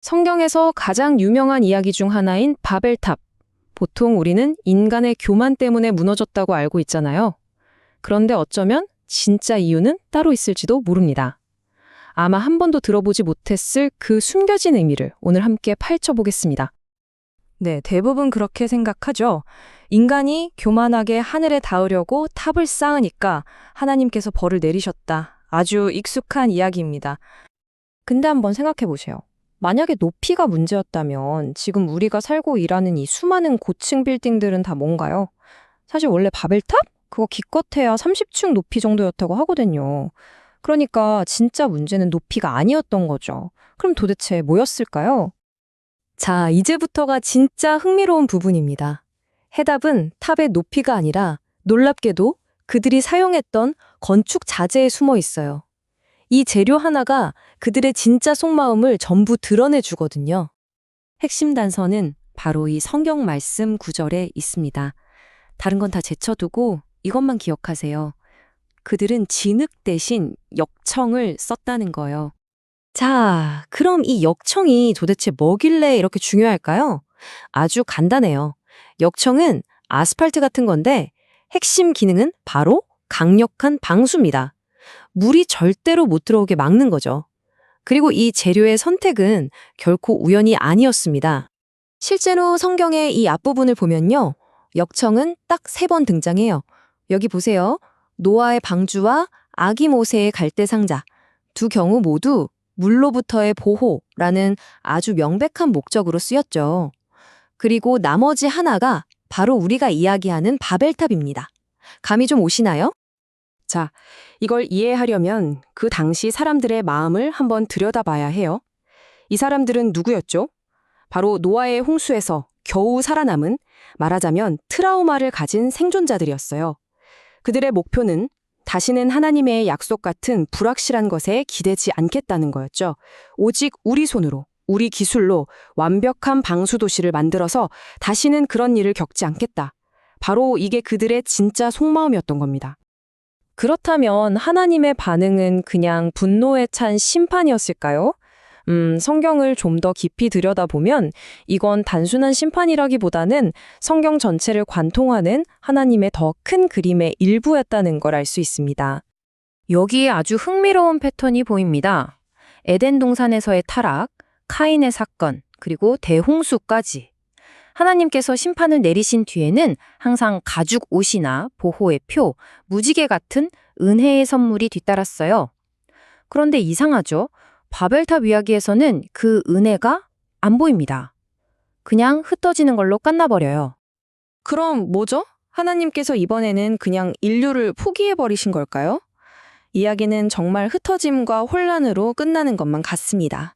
성경에서 가장 유명한 이야기 중 하나인 바벨탑. 보통 우리는 인간의 교만 때문에 무너졌다고 알고 있잖아요. 그런데 어쩌면 진짜 이유는 따로 있을지도 모릅니다. 아마 한 번도 들어보지 못했을 그 숨겨진 의미를 오늘 함께 파헤쳐보겠습니다. 네, 대부분 그렇게 생각하죠. 인간이 교만하게 하늘에 닿으려고 탑을 쌓으니까 하나님께서 벌을 내리셨다. 아주 익숙한 이야기입니다. 근데 한번 생각해 보세요. 만약에 높이가 문제였다면 지금 우리가 살고 일하는 이 수많은 고층 빌딩들은 다 뭔가요? 사실 원래 바벨탑? 그거 기껏해야 30층 높이 정도였다고 하거든요. 그러니까 진짜 문제는 높이가 아니었던 거죠. 그럼 도대체 뭐였을까요? 자, 이제부터가 진짜 흥미로운 부분입니다. 해답은 탑의 높이가 아니라 놀랍게도 그들이 사용했던 건축 자재에 숨어 있어요. 이 재료 하나가 그들의 진짜 속마음을 전부 드러내 주거든요. 핵심 단서는 바로 이 성경 말씀 구절에 있습니다. 다른 건 다 제쳐두고 이것만 기억하세요. 그들은 진흙 대신 역청을 썼다는 거예요. 자, 그럼 이 역청이 도대체 뭐길래 이렇게 중요할까요? 아주 간단해요. 역청은 아스팔트 같은 건데 핵심 기능은 바로 강력한 방수입니다. 물이 절대로 못 들어오게 막는 거죠. 그리고 이 재료의 선택은 결코 우연이 아니었습니다. 실제로 성경의 이 앞부분을 보면요. 역청은 딱 3번 등장해요. 여기 보세요. 노아의 방주와 아기 모세의 갈대 상자. 두 경우 모두 물로부터의 보호라는 아주 명백한 목적으로 쓰였죠. 그리고 나머지 하나가 바로 우리가 이야기하는 바벨탑입니다. 감이 좀 오시나요? 자, 이걸 이해하려면 그 당시 사람들의 마음을 한번 들여다봐야 해요. 이 사람들은 누구였죠? 바로 노아의 홍수에서 겨우 살아남은, 말하자면 트라우마를 가진 생존자들이었어요. 그들의 목표는 다시는 하나님의 약속 같은 불확실한 것에 기대지 않겠다는 거였죠. 오직 우리 손으로, 우리 기술로 완벽한 방수도시를 만들어서 다시는 그런 일을 겪지 않겠다. 바로 이게 그들의 진짜 속마음이었던 겁니다. 그렇다면 하나님의 반응은 그냥 분노에 찬 심판이었을까요? 성경을 좀 더 깊이 들여다보면 이건 단순한 심판이라기보다는 성경 전체를 관통하는 하나님의 더 큰 그림의 일부였다는 걸 알 수 있습니다. 여기에 아주 흥미로운 패턴이 보입니다. 에덴 동산에서의 타락, 카인의 사건, 그리고 대홍수까지. 하나님께서 심판을 내리신 뒤에는 항상 가죽 옷이나 보호의 표, 무지개 같은 은혜의 선물이 뒤따랐어요. 그런데 이상하죠? 바벨탑 이야기에서는 그 은혜가 안 보입니다. 그냥 흩어지는 걸로 끝나버려요. 그럼 뭐죠? 하나님께서 이번에는 그냥 인류를 포기해버리신 걸까요? 이야기는 정말 흩어짐과 혼란으로 끝나는 것만 같습니다.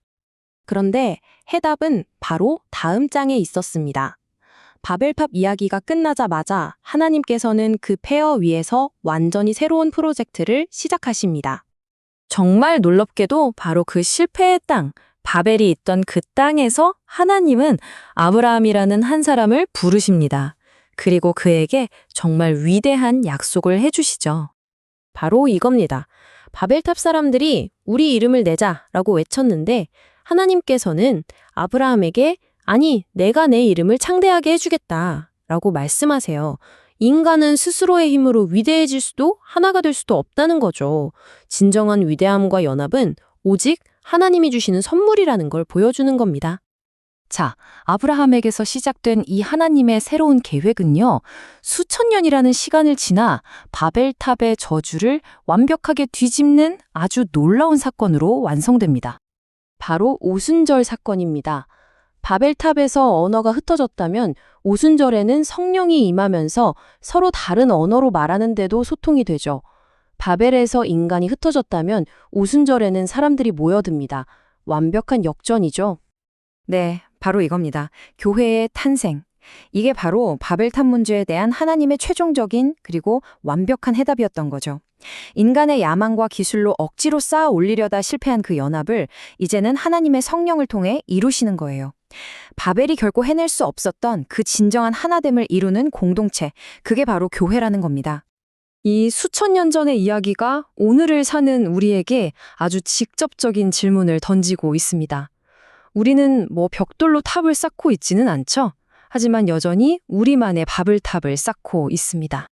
그런데 해답은 바로 다음 장에 있었습니다. 바벨탑 이야기가 끝나자마자 하나님께서는 그 폐허 위에서 완전히 새로운 프로젝트를 시작하십니다. 정말 놀랍게도 바로 그 실패의 땅, 바벨이 있던 그 땅에서 하나님은 아브라함이라는 한 사람을 부르십니다. 그리고 그에게 정말 위대한 약속을 해주시죠. 바로 이겁니다. 바벨탑 사람들이 우리 이름을 내자라고 외쳤는데 하나님께서는 아브라함에게 아니, 내가 내 이름을 창대하게 해주겠다 라고 말씀하세요. 인간은 스스로의 힘으로 위대해질 수도 하나가 될 수도 없다는 거죠. 진정한 위대함과 연합은 오직 하나님이 주시는 선물이라는 걸 보여주는 겁니다. 자, 아브라함에게서 시작된 이 하나님의 새로운 계획은요, 수천 년이라는 시간을 지나 바벨탑의 저주를 완벽하게 뒤집는 아주 놀라운 사건으로 완성됩니다. 바로 오순절 사건입니다. 바벨탑에서 언어가 흩어졌다면 오순절에는 성령이 임하면서 서로 다른 언어로 말하는데도 소통이 되죠. 바벨에서 인간이 흩어졌다면 오순절에는 사람들이 모여듭니다. 완벽한 역전이죠. 네, 바로 이겁니다. 교회의 탄생. 이게 바로 바벨탑 문제에 대한 하나님의 최종적인 그리고 완벽한 해답이었던 거죠. 인간의 야망과 기술로 억지로 쌓아 올리려다 실패한 그 연합을 이제는 하나님의 성령을 통해 이루시는 거예요. 바벨이 결코 해낼 수 없었던 그 진정한 하나됨을 이루는 공동체, 그게 바로 교회라는 겁니다. 이 수천 년 전의 이야기가 오늘을 사는 우리에게 아주 직접적인 질문을 던지고 있습니다. 우리는 뭐 벽돌로 탑을 쌓고 있지는 않죠. 하지만 여전히 우리만의 바벨탑을 쌓고 있습니다.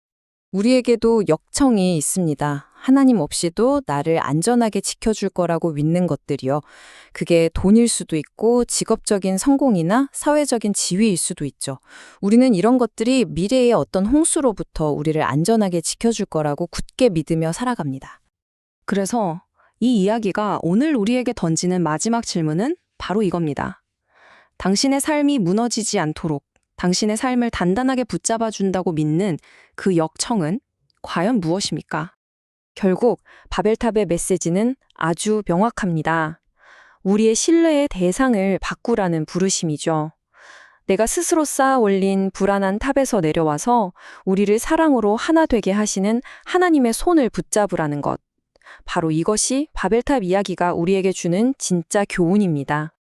우리에게도 역청이 있습니다. 하나님 없이도 나를 안전하게 지켜줄 거라고 믿는 것들이요. 그게 돈일 수도 있고 직업적인 성공이나 사회적인 지위일 수도 있죠. 우리는 이런 것들이 미래의 어떤 홍수로부터 우리를 안전하게 지켜줄 거라고 굳게 믿으며 살아갑니다. 그래서 이 이야기가 오늘 우리에게 던지는 마지막 질문은 바로 이겁니다. 당신의 삶이 무너지지 않도록 당신의 삶을 단단하게 붙잡아 준다고 믿는 그 역청은 과연 무엇입니까? 결국 바벨탑의 메시지는 아주 명확합니다. 우리의 신뢰의 대상을 바꾸라는 부르심이죠. 내가 스스로 쌓아 올린 불안한 탑에서 내려와서 우리를 사랑으로 하나 되게 하시는 하나님의 손을 붙잡으라는 것. 바로 이것이 바벨탑 이야기가 우리에게 주는 진짜 교훈입니다.